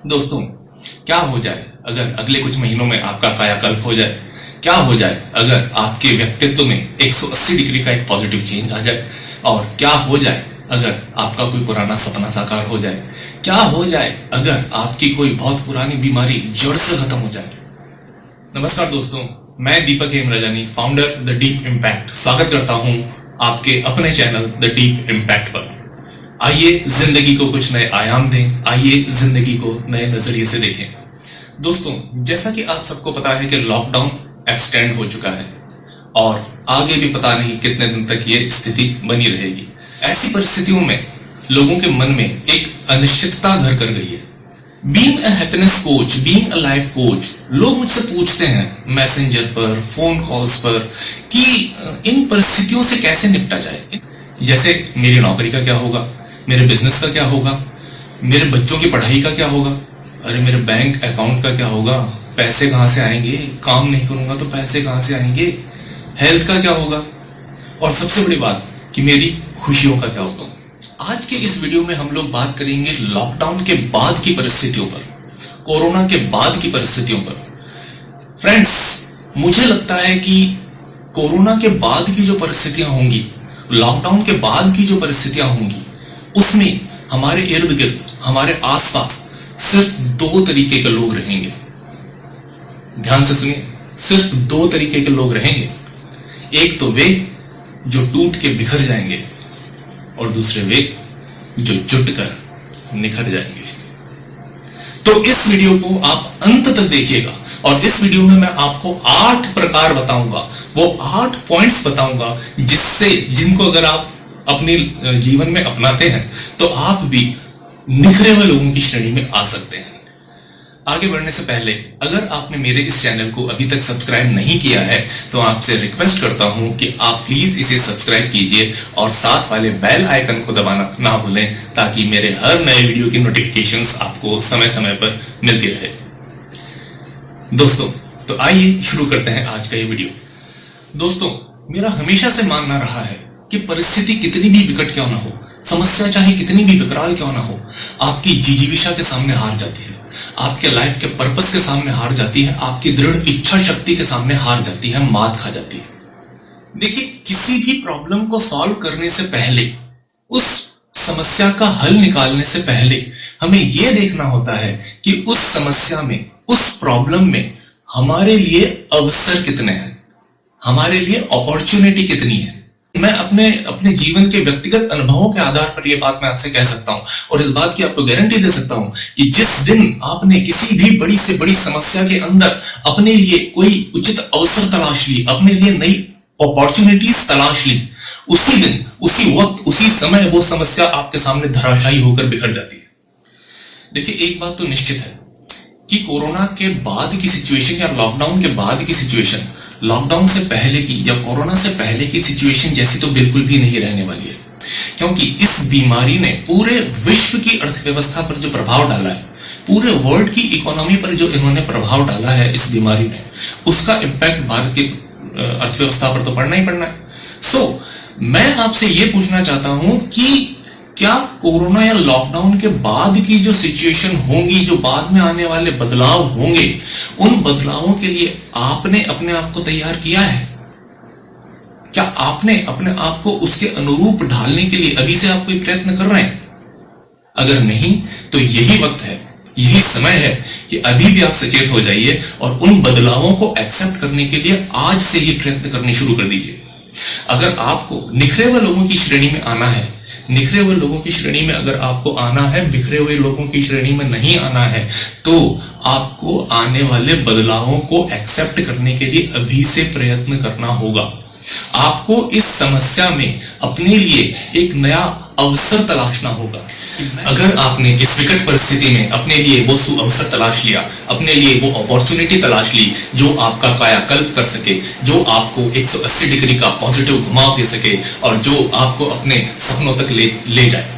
दोस्तों, क्या हो जाए अगर अगले कुछ महीनों में आपका कायाकल्प हो जाए? क्या हो जाए अगर आपके व्यक्तित्व में 180 डिग्री का एक पॉजिटिव चेंज आ जाए? और क्या हो जाए अगर आपका कोई पुराना सपना साकार हो जाए? क्या हो जाए अगर आपकी कोई बहुत पुरानी बीमारी जड़ से खत्म हो जाए? नमस्कार दोस्तों, मैं Deepak Hemrajani, founder the deep impact, स्वागत करता हूं आपके अपने चैनल द डीप इम्पैक्ट पर। आइए जिंदगी को कुछ नए आयाम दें, आइए जिंदगी को नए नजरिए से देखें। दोस्तों, जैसा कि आप सबको पता है कि लॉकडाउन एक्सटेंड हो चुका है और आगे भी पता नहीं कितने दिन तक ये स्थिति बनी रहेगी। ऐसी परिस्थितियों में लोगों के मन में एक अनिश्चितता घर कर गई है। Being a happiness coach, being a life coach, लोग मुझसे पूछते हैं मैसेंजर पर, फोन कॉल्स पर कि इन परिस्थितियों से कैसे निपटा जाए। जैसे मेरी नौकरी का क्या होगा, मेरे बिजनेस का क्या होगा, मेरे बच्चों की पढ़ाई का क्या होगा, अरे मेरे बैंक अकाउंट का क्या होगा, पैसे कहां से आएंगे, काम नहीं करूंगा तो पैसे कहां से आएंगे, हेल्थ का क्या होगा, और सबसे बड़ी बात कि मेरी खुशियों का क्या होगा। आज के इस वीडियो में हम लोग बात करेंगे लॉकडाउन के बाद की परिस्थितियों पर, कोरोना के बाद की परिस्थितियों पर। फ्रेंड्स, मुझे लगता है कि कोरोना के बाद की जो परिस्थितियां होंगी, लॉकडाउन के बाद की जो परिस्थितियां होंगी, उसमें हमारे इर्द गिर्द, हमारे आसपास सिर्फ दो तरीके के लोग रहेंगे। ध्यान से सुनिए, सिर्फ दो तरीके के लोग रहेंगे। एक तो वे जो टूट के बिखर जाएंगे और दूसरे वे जो जुट कर निखर जाएंगे। तो इस वीडियो को आप अंत तक देखिएगा और इस वीडियो में मैं आपको 8 प्रकार बताऊंगा, वो 8 पॉइंट्स बताऊंगा जिनको अगर आप अपने जीवन में अपनाते हैं तो आप भी निखरे हुए लोगों की श्रेणी में आ सकते हैं। आगे बढ़ने से पहले अगर आपने मेरे इस चैनल को अभी तक सब्सक्राइब नहीं किया है तो आपसे रिक्वेस्ट करता हूं कि आप प्लीज इसे सब्सक्राइब कीजिए और साथ वाले बेल आइकन को दबाना ना भूलें ताकि मेरे हर नए वीडियो की नोटिफिकेशंस आपको समय समय पर मिलती रहे। दोस्तों, तो आइए शुरू करते हैं आज का ये वीडियो। दोस्तों, मेरा हमेशा से मानना रहा है कि परिस्थिति कितनी भी विकट क्यों ना हो, समस्या चाहे कितनी भी विकराल क्यों ना हो, आपकी जिजीविषा के सामने हार जाती है, आपके लाइफ के पर्पस के सामने हार जाती है, आपकी दृढ़ इच्छा शक्ति के सामने हार जाती है, मात खा जाती है। देखिए, किसी भी प्रॉब्लम को सॉल्व करने से पहले, उस समस्या का हल निकालने से पहले हमें यह देखना होता है कि उस समस्या में, उस प्रॉब्लम में हमारे लिए अवसर कितने हैं, हमारे लिए अपॉर्चुनिटी कितनी है। मैं अपने जीवन के व्यक्तिगत अनुभवों के आधार पर यह बात मैं आपसे कह सकता हूं और इस बात की आपको गारंटी दे सकता हूं कि जिस दिन आपने किसी भी बड़ी से बड़ी समस्या के अंदर अपने लिए कोई उचित अवसर तलाश ली, अपने लिए नई अपॉर्चुनिटीज तलाश ली, उसी दिन, उसी वक्त, उसी समय वो समस्या आपके सामने धराशायी होकर बिखर जाती है। देखिए, एक बात तो निश्चित है कि कोरोना के बाद की सिचुएशन या लॉकडाउन के बाद की सिचुएशन लॉकडाउन से पहले की या कोरोना से पहले की सिचुएशन जैसी तो बिल्कुल भी नहीं रहने वाली है, क्योंकि इस बीमारी ने पूरे विश्व की अर्थव्यवस्था पर जो प्रभाव डाला है, पूरे वर्ल्ड की इकोनॉमी पर जो इन्होंने प्रभाव डाला है इस बीमारी ने, उसका इम्पैक्ट भारत की अर्थव्यवस्था पर तो पड़ना ही पड़ना है। मैं आपसे ये पूछना चाहता हूं कि क्या कोरोना या लॉकडाउन के बाद की जो सिचुएशन होंगी, जो बाद में आने वाले बदलाव होंगे, उन बदलावों के लिए आपने अपने आप को तैयार किया है? क्या आपने अपने आप को उसके अनुरूप ढालने के लिए अभी से आप कोई प्रयत्न कर रहे हैं? अगर नहीं तो यही वक्त है, यही समय है कि अभी भी आप सचेत हो जाइए और उन बदलावों को एक्सेप्ट करने के लिए आज से ही प्रयत्न करने शुरू कर दीजिए। अगर आपको निखरे हुए लोगों की श्रेणी में आना है, निखरे हुए लोगों की श्रेणी में अगर आपको आना है, बिखरे हुए लोगों की श्रेणी में नहीं आना है, तो आपको आने वाले बदलावों को एक्सेप्ट करने के लिए अभी से प्रयत्न करना होगा। आपको इस समस्या में अपने लिए एक नया अवसर तलाशना होगा। अगर आपने इस विकट परिस्थिति में अपने लिए वो सुअवसर तलाश लिया, अपने लिए वो अपॉर्चुनिटी तलाश ली जो आपका कायाकल्प कर सके, जो आपको 180 डिग्री का पॉजिटिव घुमाव दे सके और जो आपको अपने सपनों तक ले जाए,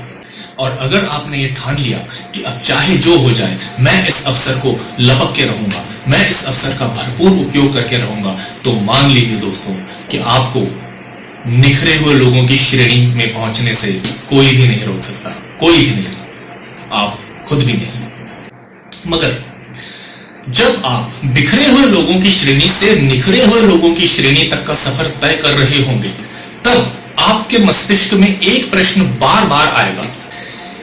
और अगर आपने ये ठान लिया कि अब चाहे जो हो जाए मैं इस अवसर को लपक के रहूंगा, मैं इस अवसर का भरपूर उपयोग करके रहूंगा, तो मान लीजिए दोस्तों कि आपको निखरे हुए लोगों की श्रेणी में पहुंचने से कोई भी नहीं रोक सकता, कोई भी नहीं, आप खुद भी नहीं। मगर जब आप बिखरे हुए लोगों की श्रेणी से निखरे हुए लोगों की श्रेणी तक का सफर तय कर रहे होंगे, तब आपके मस्तिष्क में एक प्रश्न बार बार आएगा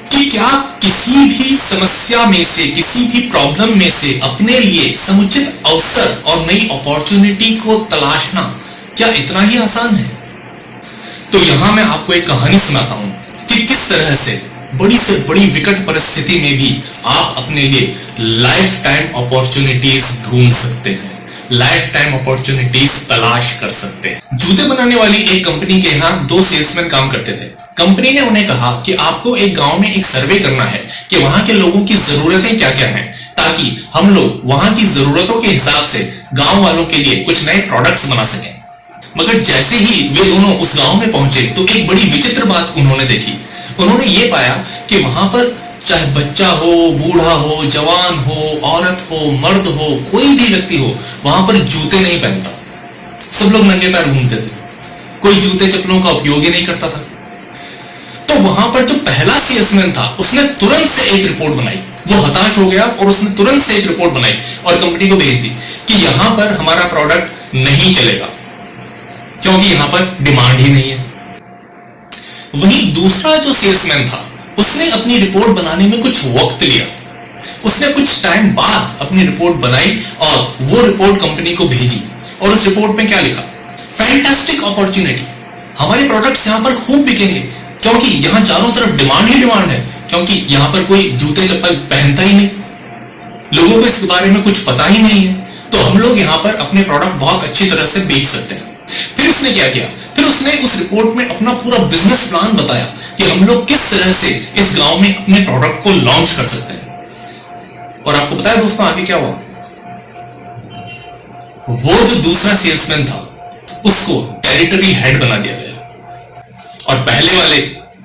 कि क्या किसी भी समस्या में से, किसी भी प्रॉब्लम में से अपने लिए समुचित अवसर और नई अपॉर्चुनिटी को तलाशना क्या इतना ही आसान है? तो यहां मैं आपको एक कहानी सुनाता हूं कि किस तरह से बड़ी से बड़ी विकट परिस्थिति में भी आप अपने लिए लाइफ टाइम अपॉर्चुनिटीज ढूंढ सकते हैं, लाइफ टाइम अपॉर्चुनिटीज तलाश कर सकते हैं। जूते बनाने वाली एक कंपनी के यहाँ 2 सेल्समैन काम करते थे। कंपनी ने उन्हें कहा कि आपको एक गांव में एक सर्वे करना है कि वहां के लोगों की जरूरतें क्या क्या हैं, ताकि हम लोग वहां की जरूरतों के हिसाब से गांव वालों के लिए कुछ नए प्रोडक्ट्स बना सकें। मगर जैसे ही वे दोनों उस गांव में पहुंचे तो एक बड़ी विचित्र बात उन्होंने देखी। उन्होंने ये पाया कि वहां पर चाहे बच्चा हो, बूढ़ा हो, जवान हो, औरत हो, मर्द हो, कोई भी व्यक्ति हो, वहां पर जूते नहीं पहनता। सब लोग नंगे पैर घूमते थे, कोई जूते चप्पलों का उपयोग ही नहीं करता था। तो वहां पर जो पहला सेल्समैन था उसने तुरंत से एक रिपोर्ट बनाई। वो हताश हो गया और उसने तुरंत से एक रिपोर्ट बनाई और कंपनी को भेज दी कि यहां पर हमारा प्रोडक्ट नहीं चलेगा क्योंकि यहां पर डिमांड ही नहीं है। वहीं दूसरा जो सेल्समैन था उसने अपनी रिपोर्ट बनाने में कुछ वक्त लिया। उसने कुछ टाइम बाद अपनी रिपोर्ट बनाई और वो रिपोर्ट कंपनी को भेजी। और उस रिपोर्ट में क्या लिखा? फैंटास्टिक अपॉर्चुनिटी, हमारे प्रोडक्ट्स यहां पर खूब बिकेंगे क्योंकि यहां चारों तरफ डिमांड ही डिमांड है, क्योंकि यहां पर कोई जूते चप्पल पहनता ही नहीं, लोगों को इसके बारे में कुछ पता ही नहीं है, तो हम लोग यहां पर अपने प्रोडक्ट बहुत अच्छी तरह से बेच सकते हैं। फिर उसने क्या किया? फिर उसने उस रिपोर्ट में अपना पूरा बिजनेस प्लान बताया कि हम लोग किस तरह से इस गांव में अपने प्रोडक्ट को लॉन्च कर सकते हैं। और आपको पता है दोस्तों आगे क्या हुआ? वो जो दूसरा सेल्समैन था उसको टेरिटरी हेड बना दिया गया और पहले वाले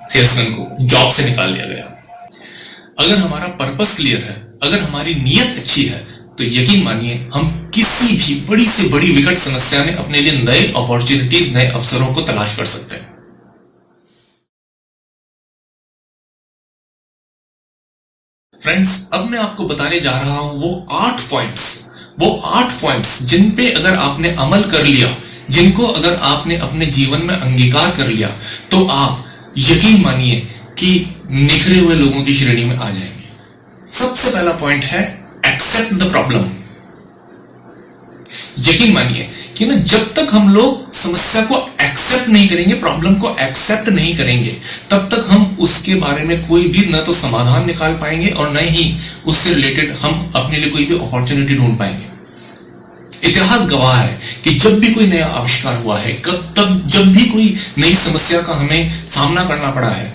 सेल्समैन को जॉब से निकाल दिया गया। अगर हमारा पर्पस क्लियर है, अगर हमारी नीयत अच्छी है, तो यकीन मानिए हम किसी भी बड़ी से बड़ी विकट समस्या में अपने लिए नए अपॉर्चुनिटीज, नए अवसरों को तलाश कर सकते हैं। फ्रेंड्स, अब मैं आपको बताने जा रहा हूं वो 8 पॉइंट्स जिन पे अगर आपने अमल कर लिया, जिनको अगर आपने अपने जीवन में अंगीकार कर लिया, तो आप यकीन मानिए कि निखरे हुए लोगों की श्रेणी में आ जाएंगे। सबसे पहला पॉइंट है एक्सेप्ट द प्रॉब्लम। यकीन मानिए कि ना जब तक हम लोग समस्या को एक्सेप्ट नहीं करेंगे, प्रॉब्लम को एक्सेप्ट नहीं करेंगे, तब तक हम उसके बारे में कोई भी न तो समाधान निकाल पाएंगे और न ही उससे रिलेटेड हम अपने लिए कोई भी अपॉर्चुनिटी ढूंढ पाएंगे। इतिहास गवाह है कि जब भी कोई नया आविष्कार हुआ है, तब जब भी कोई नई समस्या का हमें सामना करना पड़ा है,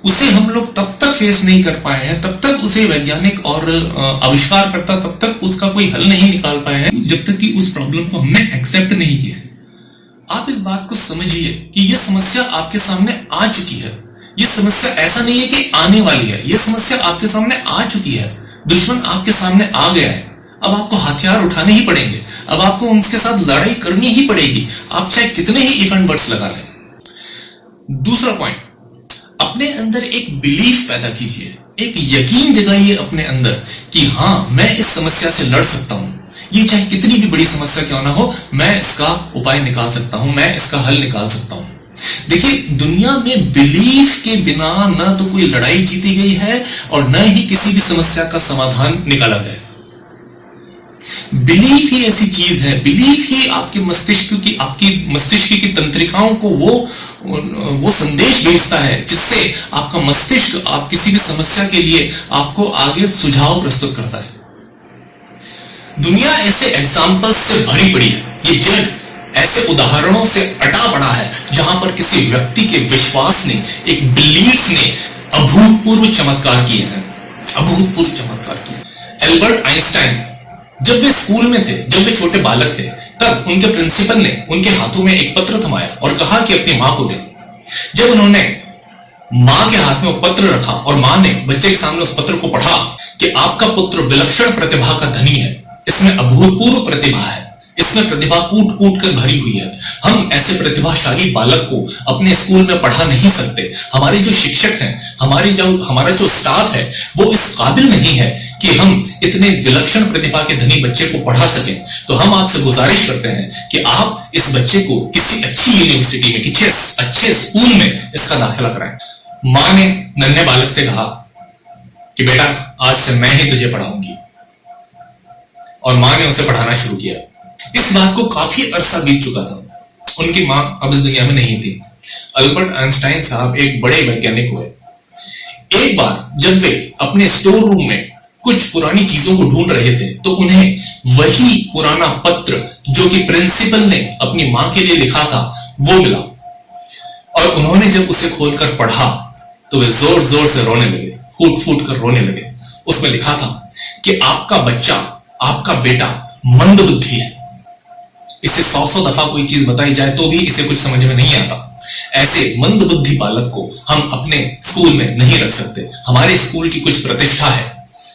उसे हम लोग तब तक फेस नहीं कर पाए हैं, तब तक उसे वैज्ञानिक और आविष्कार करता तब तक उसका कोई हल नहीं निकाल पाए हैं, जब तक कि उस प्रॉब्लम को हमने एक्सेप्ट नहीं किया। आप इस बात को समझिए कि यह समस्या आपके सामने आ चुकी है। यह समस्या ऐसा नहीं है कि आने वाली है, यह समस्या आपके सामने आ चुकी है। दुश्मन आपके सामने आ गया है, अब आपको हथियार उठाने ही पड़ेंगे, अब आपको उनके साथ लड़ाई करनी ही पड़ेगी, आप चाहे कितने ही इफ एंड बट्स लगा लें। दूसरा पॉइंट, अपने अंदर एक बिलीफ पैदा कीजिए, एक यकीन जगाइए अपने अंदर कि हां मैं इस समस्या से लड़ सकता हूं। ये चाहे कितनी भी बड़ी समस्या क्यों ना हो, मैं इसका उपाय निकाल सकता हूं, मैं इसका हल निकाल सकता हूं। देखिए, दुनिया में बिलीफ के बिना न तो कोई लड़ाई जीती गई है और न ही किसी भी समस्या का समाधान निकाला गया। बिलीफ ही ऐसी चीज है, बिलीफ ही आपके मस्तिष्क की तंत्रिकाओं को वो संदेश भेजता है जिससे आपका मस्तिष्क आप किसी भी समस्या के लिए आपको आगे सुझाव प्रस्तुत करता है। दुनिया ऐसे एग्जाम्पल्स से भरी पड़ी है, ये जग ऐसे उदाहरणों से अटा पड़ा है जहां पर किसी व्यक्ति के विश्वास ने, एक बिलीफ ने अभूतपूर्व चमत्कार किए हैं, अभूतपूर्व चमत्कार किए। एल्बर्ट आइंस्टाइन जब वे स्कूल में थे, जब वे छोटे बालक थे, तब उनके प्रिंसिपल ने उनके हाथों में एक पत्र थमाया और कहा कि अपनी मां को दे। जब उन्होंने मां के हाथ में वो पत्र रखा और मां ने बच्चे के सामने उस पत्र को पढ़ा कि आपका पुत्र विलक्षण प्रतिभा का धनी है, इसमें अभूतपूर्व प्रतिभा है, इसमें प्रतिभा कूट कूट कर भरी हुई है, हम ऐसे प्रतिभाशाली बालक को अपने स्कूल में पढ़ा नहीं सकते, हमारे जो शिक्षक हैं, हमारा जो स्टाफ है, वो इस काबिल नहीं है कि हम इतने विलक्षण प्रतिभा के धनी बच्चे को पढ़ा सकें, तो हम आपसे गुजारिश करते हैं कि आप इस बच्चे को किसी अच्छी यूनिवर्सिटी में, किसी अच्छे स्कूल में इसका दाखिला कराएं। मां ने नन्हे बालक से कहा कि बेटा आज से मैं ही तुझे पढ़ाऊंगी, और मां ने उसे पढ़ाना शुरू किया। इस बात को काफी अरसा बीत चुका था। उनकी मां अब इस दुनिया में नहीं थी। अल्बर्ट आइंस्टाइन साहब एक बड़े वैज्ञानिक हुए। एक बार जब वे अपने स्टोर रूम में कुछ पुरानी चीजों को ढूंढ रहे थे, तो उन्हें वही पुराना पत्र जो कि प्रिंसिपल ने अपनी मां के लिए लिखा था वो मिला, और उन्होंने जब उसे खोलकर पढ़ा तो वे जोर जोर से रोने लगे, फूट फूट कर रोने लगे। उसमें लिखा था कि आपका बच्चा, आपका बेटा मंद बुद्धि है। इसे 100 दफा कोई चीज बताई जाए तो भी इसे कुछ समझ में नहीं आता। ऐसे मंद बुद्धि बालक को हम अपने स्कूल में नहीं रख सकते। हमारे स्कूल की कुछ प्रतिष्ठा है,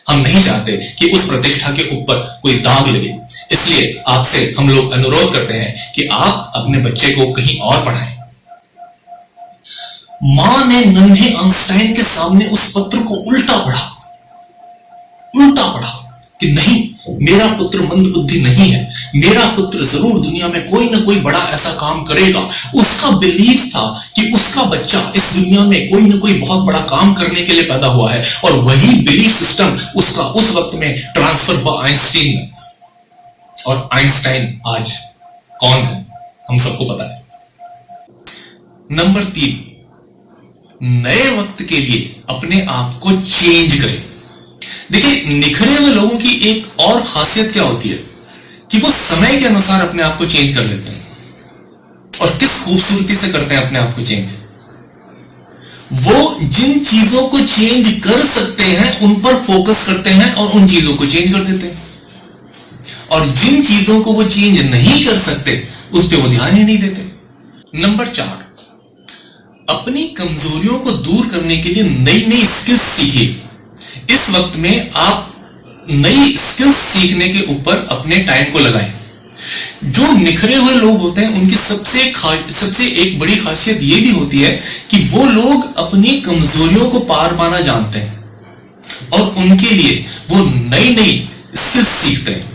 हम नहीं चाहते कि उस प्रतिष्ठा के ऊपर कोई दाग लगे। इसलिए आपसे हम लोग अनुरोध करते हैं कि आप अपने बच्चे को कहीं और पढ़ाएं। मां ने नन्हे आइंस्टाइन के सामने उस पत्र को उल्टा पढ़ा कि नहीं, मेरा पुत्र मंद बुद्धि नहीं है, मेरा पुत्र जरूर दुनिया में कोई ना कोई बड़ा ऐसा काम करेगा। उसका बिलीफ था कि उसका बच्चा इस दुनिया में कोई ना कोई बहुत बड़ा काम करने के लिए पैदा हुआ है, और वही बिलीफ सिस्टम उसका उस वक्त में ट्रांसफर हुआ आइंस्टाइन में। और आइंस्टाइन आज कौन है हम सबको पता है। नंबर 3, नए वक्त के लिए अपने आप को चेंज करें। देखिए, निखरे हुए लोगों की एक और खासियत क्या होती है कि वो समय के अनुसार अपने आप को चेंज कर लेते हैं, और किस खूबसूरती से करते हैं अपने आप को चेंज। वो जिन चीजों को चेंज कर सकते हैं उन पर फोकस करते हैं और उन चीजों को चेंज कर देते हैं, और जिन चीजों को वो चेंज नहीं कर सकते उस पर वो ध्यान ही नहीं देते। नंबर 4, अपनी कमजोरियों को दूर करने के लिए नई नई स्किल्स सीखिए। इस वक्त में आप नई स्किल्स सीखने के ऊपर अपने टाइम को लगाएं। जो निखरे हुए लोग होते हैं उनकी सबसे एक बड़ी खासियत यह भी होती है कि वो लोग अपनी कमजोरियों को पार पाना जानते हैं, और उनके लिए वो नई नई स्किल्स सीखते हैं।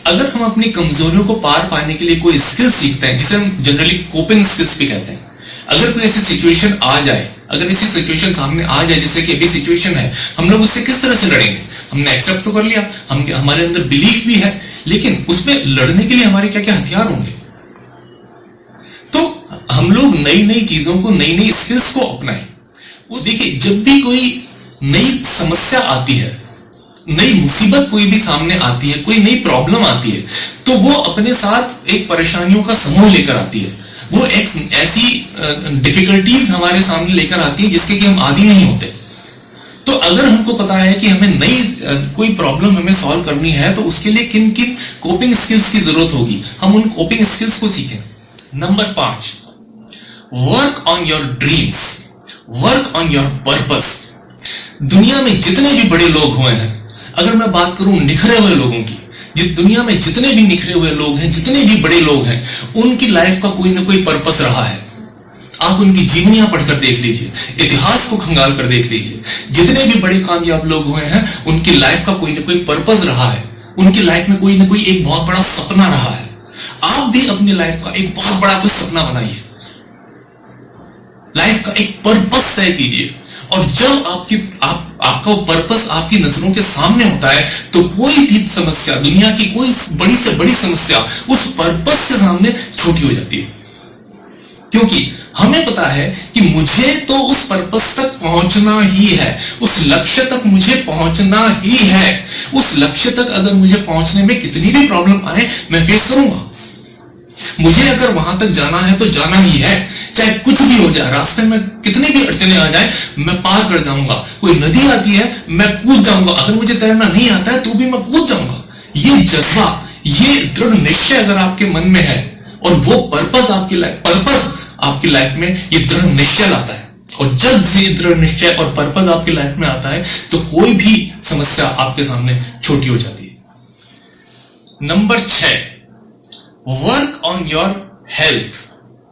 अगर हम अपनी कमजोरियों को पार पाने के लिए कोई स्किल सीखते हैं, जिसे हम जनरली कोपिंग स्किल्स भी कहते हैं, अगर कोई ऐसी सिचुएशन आ जाए, अगर ऐसी सिचुएशन सामने आ जाए जैसे कि अभी सिचुएशन है, हम लोग उससे किस तरह से लड़ेंगे। हमने एक्सेप्ट तो कर लिया, हमारे अंदर बिलीफ भी है, लेकिन उसमें लड़ने के लिए हमारे क्या क्या हथियार होंगे। तो हम लोग नई नई चीजों को, नई नई स्किल्स को अपनाएं। वो देखिए, जब भी कोई नई समस्या आती है, नई मुसीबत कोई भी सामने आती है, कोई नई प्रॉब्लम आती है, तो वो अपने साथ एक परेशानियों का समूह लेकर आती है। वो एक ऐसी डिफिकल्टीज हमारे सामने लेकर आती है जिसके कि हम आदी नहीं होते। तो अगर हमको पता है कि हमें नई कोई प्रॉब्लम हमें सॉल्व करनी है, तो उसके लिए किन किन कोपिंग स्किल्स की जरूरत होगी, हम उन कोपिंग स्किल्स को सीखें। Number 5, work on your dreams, work on your purpose. दुनिया में जितने भी बड़े लोग हुए हैं, अगर मैं बात करूं निखरे हुए लोगों की, जिस दुनिया में जितने भी निखरे हुए लोग हैं, जितने भी बड़े लोग हैं, उनकी लाइफ का कोई ना कोई पर्पस रहा है। आप उनकी जीवनियां पढ़कर देख लीजिए, इतिहास को खंगाल कर देख लीजिए। जितने भी बड़े कामयाब लोग हुए हैं, उनकी लाइफ का कोई ना कोई पर्पस रहा है, उनकी लाइफ में कोई ना कोई एक बहुत बड़ा सपना रहा है। आप भी अपनी लाइफ का एक बहुत बड़ा कोई सपना बनाइए, लाइफ का एक पर्पस तय कीजिए, और जब आपका वो पर्पस आपकी नजरों के सामने होता है, तो कोई भी समस्या, दुनिया की कोई बड़ी से बड़ी समस्या उस पर्पस के सामने छोटी हो जाती है। क्योंकि हमें पता है कि मुझे तो उस पर्पस तक पहुंचना ही है, उस लक्ष्य तक मुझे पहुंचना ही है। उस लक्ष्य तक अगर मुझे पहुंचने में कितनी भी प्रॉब्लम आए, मैं फेस करूंगा। मुझे अगर वहां तक जाना है तो जाना ही है, चाहे कुछ भी हो जाए, रास्ते में कितनी भी अड़चने आ जाए, मैं पार कर जाऊंगा। कोई नदी आती है, मैं कूद जाऊंगा। अगर मुझे तैरना नहीं आता है तो भी मैं कूद जाऊंगा। ये जज्बा, ये दृढ़ निश्चय अगर आपके मन में है, और वो पर्पस आपकी लाइफ में ये दृढ़ निश्चय लाता है, और जब से दृढ़ निश्चय और पर्पस आपकी लाइफ में आता है, तो कोई भी समस्या आपके सामने छोटी हो जाती है। Number 6, work on your health,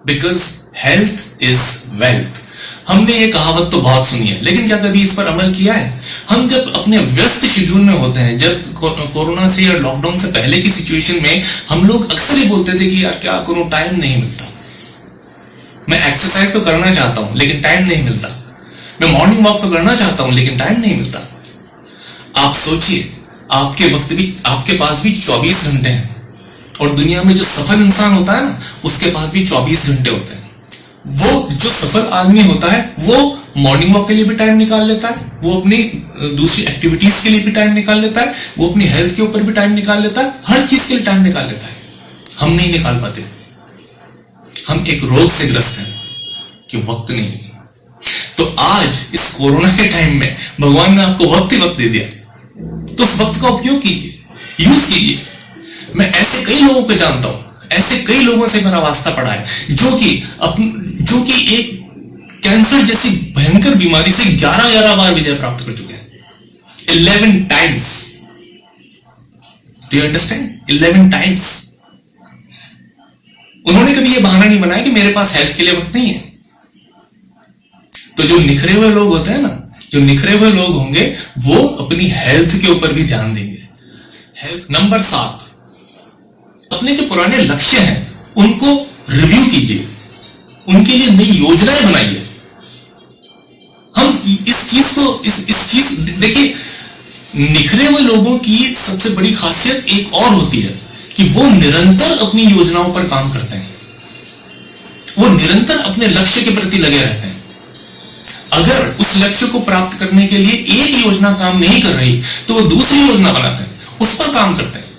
because health is wealth. हमने ये कहावत तो बहुत सुनी है, लेकिन क्या कभी इस पर अमल किया है? हम जब अपने व्यस्त शेड्यूल में होते हैं, जब कोरोना से या लॉकडाउन से पहले की सिचुएशन में हम लोग अक्सर ही बोलते थे कि यार क्या करूं, टाइम नहीं मिलता, मैं एक्सरसाइज तो करना चाहता हूं लेकिन टाइम नहीं मिलता, मैं मॉर्निंग वॉक तो करना चाहता हूं लेकिन टाइम नहीं मिलता। आप सोचिए, आपके पास भी 24 घंटे हैं, और दुनिया में जो सफल इंसान होता है ना, उसके पास भी 24 घंटे होते हैं। वो जो सफल आदमी होता है वो मॉर्निंग वॉक के लिए भी टाइम निकाल लेता है, वो अपनी दूसरी एक्टिविटीज के लिए भी टाइम निकाल लेता है, वो अपनी हेल्थ के ऊपर भी टाइम निकाल लेता है, हर चीज के लिए टाइम निकाल लेता है। हम नहीं निकाल पाते, हम एक रोग से ग्रस्त हैं कि वक्त नहीं। तो आज इस कोरोना के टाइम में भगवान ने आपको वक्त ही वक्त दे दिया, तो उस वक्त का उपयोग कीजिए, यूज कीजिए। मैं ऐसे कई लोगों को जानता हूं, ऐसे कई लोगों से मेरा वास्ता पड़ा है जो कि एक कैंसर जैसी भयंकर बीमारी से 11 बार विजय प्राप्त कर चुके हैं। 11 times. Do you understand? 11 times. उन्होंने कभी यह बहाना नहीं बनाया कि मेरे पास हेल्थ के लिए वक्त नहीं है। तो जो निखरे हुए लोग होते हैं ना, जो निखरे हुए लोग होंगे वो अपनी हेल्थ के ऊपर भी ध्यान देंगे। हेल्थ। नंबर 7, अपने जो पुराने लक्ष्य हैं उनको रिव्यू कीजिए, उनके लिए नई योजनाएं बनाइए। हम इस चीज देखिए, निखरे हुए लोगों की सबसे बड़ी खासियत एक और होती है कि वो निरंतर अपनी योजनाओं पर काम करते हैं, वो निरंतर अपने लक्ष्य के प्रति लगे रहते हैं। अगर उस लक्ष्य को प्राप्त करने के लिए एक योजना काम नहीं कर रही तो वो दूसरी योजना बनाते हैं, उस पर काम करते हैं।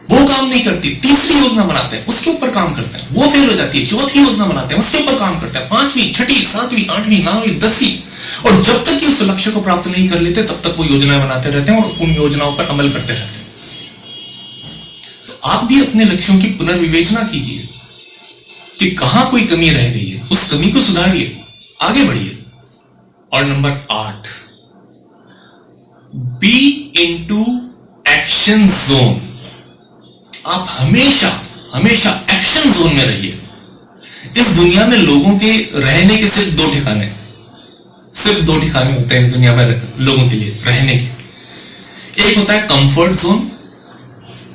वो काम नहीं करती, तीसरी योजना बनाते हैं, उसके ऊपर काम करते हैं, वो फेल हो जाती है, चौथी योजना बनाते हैं, उसके ऊपर काम करते हैं, 5वीं, 6वीं, 7वीं, 8वीं, 9वीं, 10वीं, और जब तक कि उस लक्ष्य को प्राप्त नहीं कर लेते तब तक वो योजनाएं बनाते रहते हैं और उन योजनाओं पर अमल करते रहते हैं। तो आप भी अपने लक्ष्यों की पुनर्विवेचना कीजिए कि कहां कोई कमी रह गई है, उस कमी को सुधारिए, आगे बढ़िए। और number 8, be into action zone. आप हमेशा एक्शन जोन में रहिए। इस दुनिया में लोगों के रहने के सिर्फ 2 ठिकाने होते हैं दुनिया में लोगों के लिए रहने के। एक होता है कंफर्ट जोन,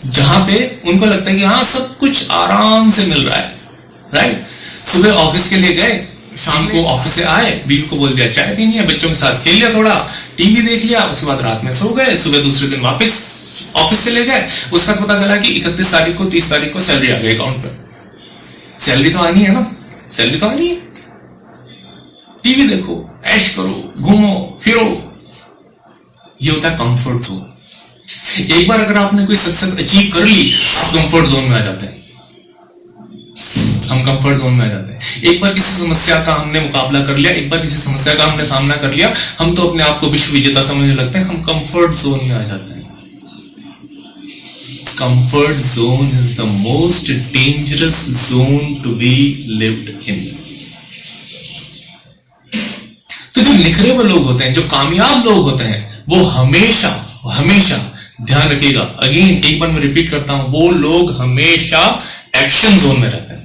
जहां पे उनको लगता है कि हाँ सब कुछ आराम से मिल रहा है, राइट। सुबह ऑफिस के लिए गए, शाम को ऑफिस से आए, बीवी को बोल दिया चाय पीनी है, बच्चों के साथ खेल लिया, थोड़ा टीवी देख लिया, उसके बाद रात में सो गए, सुबह दूसरे दिन वापस ऑफिस चले गए। उस वक्त पता चला कि 31 तारीख को 30 तारीख को सैलरी आ गई अकाउंट पर। सैलरी तो आनी है ना, सैलरी तो आनी है। टीवी देखो, ऐश करो, घूमो फिरो, ये होता है कंफर्ट जोन। एक बार अगर आपने कोई सक्सेस अचीव कर ली, आप कंफर्ट जोन में आ जाते हैं। हम कंफर्ट जोन में आ जाते हैं। एक बार किसी समस्या का हमने मुकाबला कर लिया, एक बार किसी समस्या का हमने सामना कर लिया, हम तो अपने आप को विश्व विजेता समझने लगते हैं, हम कंफर्ट जोन में आ जाते हैं। Comfort zone is the most dangerous zone to be lived in. तो जो निखरे हुए लोग होते हैं, जो कामयाब लोग होते हैं, वो हमेशा ध्यान रखिएगा, अगेन एक बार मैं रिपीट करता हूं, वो लोग हमेशा एक्शन जोन में रहते हैं,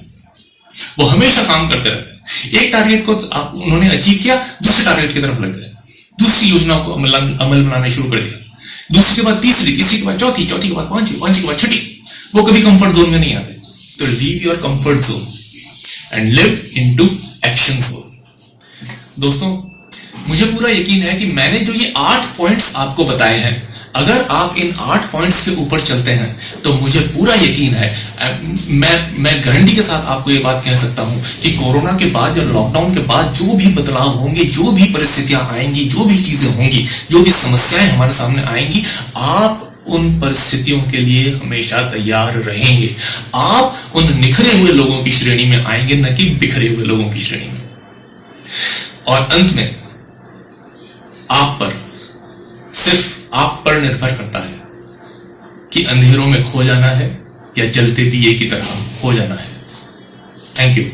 वो हमेशा काम करते रहते हैं। एक टारगेट को उन्होंने अचीव किया, दूसरे टारगेट की तरफ लग गए, दूसरी योजना को अमल बनाना शुरू कर दिया, दूसरी के बाद तीसरी के बाद चौथी के बाद पांचवी के बाद छठी। वो कभी कंफर्ट जोन में नहीं आते। तो leave your comfort zone and live into action zone. दोस्तों, मुझे पूरा यकीन है कि मैंने जो ये 8 पॉइंट्स आपको बताए हैं, अगर आप इन 8 पॉइंट्स के ऊपर चलते हैं तो मुझे पूरा यकीन है, मैं गारंटी के साथ आपको ये बात कह सकता हूं कि कोरोना के बाद या लॉकडाउन के बाद जो भी बदलाव होंगे, जो भी परिस्थितियां आएंगी, जो भी चीजें होंगी, जो भी समस्याएं हमारे सामने आएंगी, आप उन परिस्थितियों के लिए हमेशा तैयार रहेंगे। आप उन निखरे हुए लोगों की श्रेणी में आएंगे, न कि बिखरे हुए लोगों की श्रेणी में। और अंत में सिर्फ आप पर निर्भर करता है कि अंधेरों में खो जाना है या जलते दिए की तरह हो जाना है। Thank you.